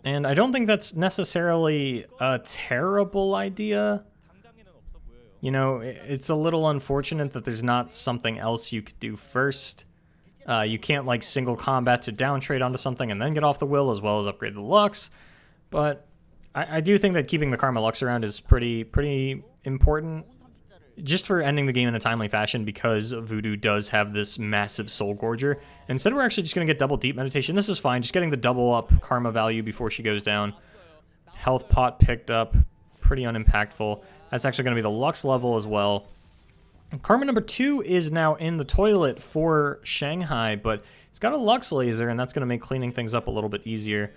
Speaker 1: And I don't think that's necessarily a terrible idea. You know, it's a little unfortunate that there's not something else you could do first. You can't like single combat to down trade onto something and then get off the will, as well as upgrade the Lux. But I do think that keeping the Karma Lux around is pretty important, just for ending the game in a timely fashion, because Voodoo does have this massive Soul Gorger. Instead, we're actually just going to get double Deep Meditation. This is fine, just getting the double up Karma value before she goes down. Health Pot picked up, pretty unimpactful. That's actually going to be the Lux level as well. Karma number 2 is now in the toilet for Shanghai, but it's got a Lux Laser, and that's going to make cleaning things up a little bit easier.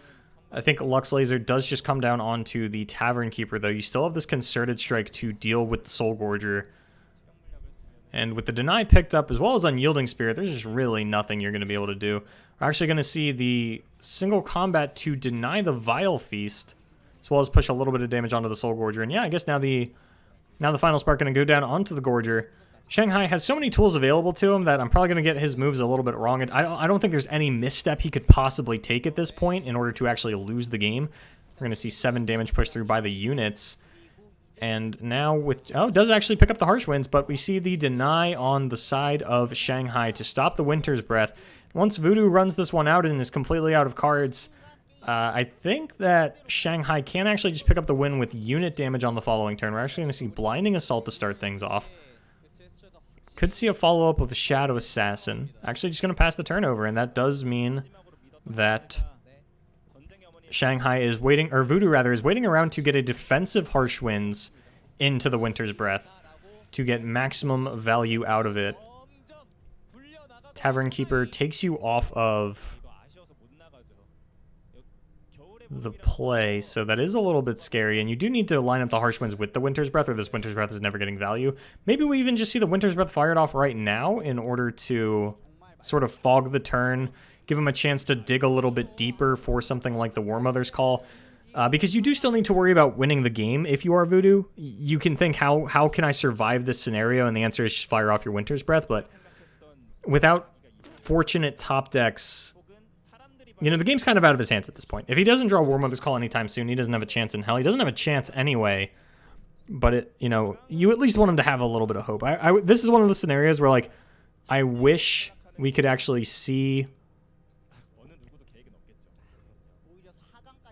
Speaker 1: I think Lux Laser does just come down onto the Tavern Keeper, though. You still have this Concerted Strike to deal with the Soul Gorger. And with the Deny picked up, as well as Unyielding Spirit, there's just really nothing you're going to be able to do. We're actually going to see the single combat to deny the Vile Feast, as well as push a little bit of damage onto the Soul Gorger. And yeah, I guess now the Final Spark going to go down onto the Gorger. Shanghai has so many tools available to him that I'm probably going to get his moves a little bit wrong. I don't think there's any misstep he could possibly take at this point in order to actually lose the game. We're going to see 7 damage pushed through by the units. And now with... Oh, it does actually pick up the Harsh Winds, but we see the Deny on the side of Shanghai to stop the Winter's Breath. Once Voodoo runs this one out and is completely out of cards, I think that Shanghai can actually just pick up the win with unit damage on the following turn. We're actually going to see Blinding Assault to start things off. Could see a follow-up of a Shadow Assassin. Actually just going to pass the turnover, and that does mean that Shanghai is waiting, or Voodoo rather, is waiting around to get a defensive Harsh Winds into the Winter's Breath to get maximum value out of it. Tavern Keeper takes you off of the play, so that is a little bit scary, and you do need to line up the Harsh Winds with the Winter's Breath, or this Winter's Breath is never getting value. Maybe we even just see the Winter's Breath fired off right now in order to sort of fog the turn, give him a chance to dig a little bit deeper for something like the War Mother's Call, because you do still need to worry about winning the game if you are Voodoo. You can think, how can I survive this scenario, and the answer is just fire off your Winter's Breath, but without fortunate top decks, you know, the game's kind of out of his hands at this point. If he doesn't draw War Mother's Call anytime soon, he doesn't have a chance in hell. He doesn't have a chance anyway. But, you know, you at least want him to have a little bit of hope. This is one of the scenarios where, like, I wish we could actually see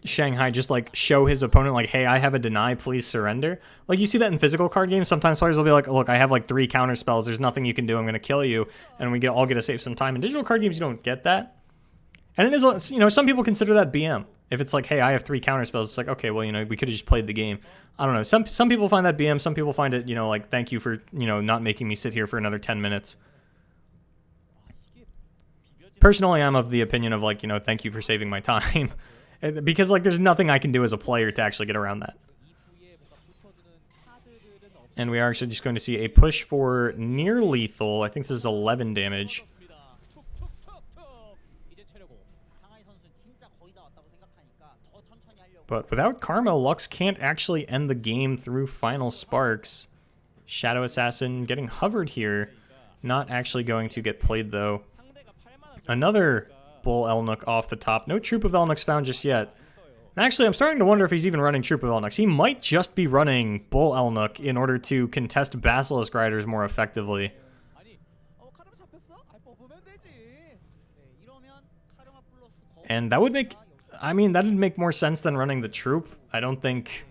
Speaker 1: Shanghai just, like, show his opponent, like, hey, I have a Deny, please surrender. Like, you see that in physical card games. Sometimes players will be like, look, I have, like, 3 counter spells. There's nothing you can do. I'm going to kill you. And we all get to save some time. In digital card games, you don't get that. And it is, you know, some people consider that BM. If it's like, hey, I have 3 counter spells, it's like, okay, well, you know, we could have just played the game. I don't know. Some people find that BM. Some people find it, you know, like, thank you for, you know, not making me sit here for another 10 minutes. Personally, I'm of the opinion of, like, you know, thank you for saving my time. Because, like, there's nothing I can do as a player to actually get around that. And we are actually just going to see a push for near lethal. I think this is 11 damage. But without Karma, Lux can't actually end the game through Final Sparks. Shadow Assassin getting hovered here. Not actually going to get played, though. Another Bull Elnook off the top. No Troop of Elnooks found just yet. And actually, I'm starting to wonder if he's even running Troop of Elnooks. He might just be running Bull Elnook in order to contest Basilisk Riders more effectively. And that would make... I mean, that would make more sense than running the Troop. I don't think...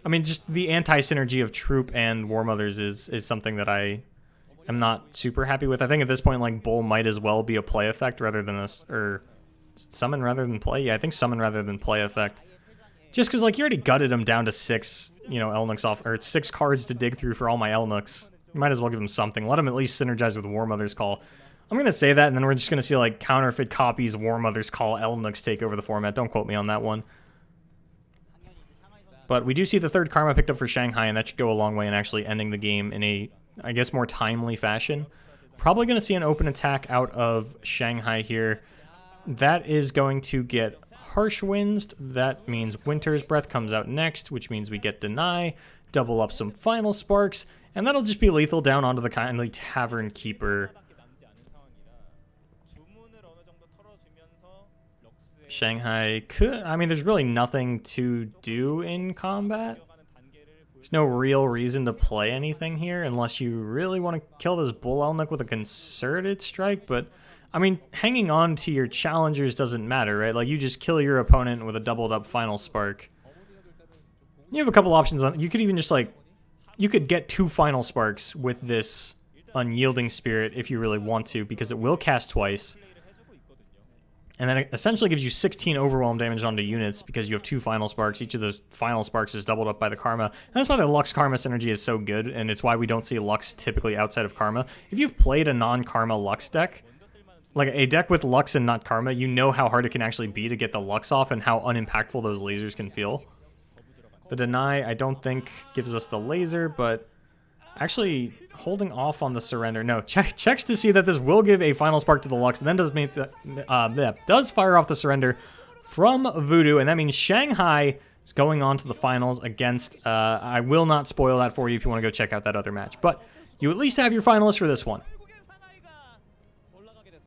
Speaker 1: I mean, just the anti-synergy of Troop and War Mothers is something that I am not super happy with. I think at this point, like, Bull might as well be a play effect rather than a... Or summon rather than play? Yeah, I think summon rather than play effect. Just because, like, you already gutted him down to 6, you know, Elnooks off... Or 6 cards to dig through for all my Elnooks. You might as well give him something. Let him at least synergize with War Mother's Call. I'm going to say that, and then we're just going to see, like, counterfeit copies, War Mother's Call, Elnooks take over the format. Don't quote me on that one. But we do see the 3rd Karma picked up for Shanghai, and that should go a long way in actually ending the game in a, I guess, more timely fashion. Probably going to see an open attack out of Shanghai here. That is going to get Harsh Winds. That means Winter's Breath comes out next, which means we get Deny, double up some Final Sparks, and that'll just be lethal down onto the kindly Tavern Keeper. Shanghai could... I mean, there's really nothing to do in combat. There's no real reason to play anything here unless you really want to kill this Bull Elnick with a concerted strike, but I mean, hanging on to your challengers doesn't matter, right? Like, you just kill your opponent with a doubled up Final Spark. You have a couple options on. You could even just, like, you could get 2 Final Sparks with this Unyielding Spirit if you really want to, because it will cast twice. And then it essentially gives you 16 overwhelm damage onto units because you have 2 Final Sparks. Each of those Final Sparks is doubled up by the Karma. And that's why the Lux Karma synergy is so good, and it's why we don't see Lux typically outside of Karma. If you've played a non-Karma Lux deck, like a deck with Lux and not Karma, you know how hard it can actually be to get the Lux off and how unimpactful those lasers can feel. The Deny, I don't think, gives us the laser, but actually holding off on the surrender. No, checks to see that this will give a Final Spark to the Lux, and then does fire off the surrender from Voodoo, and that means Shanghai is going on to the finals against, I will not spoil that for you if you want to go check out that other match, but you at least have your finalists for this one.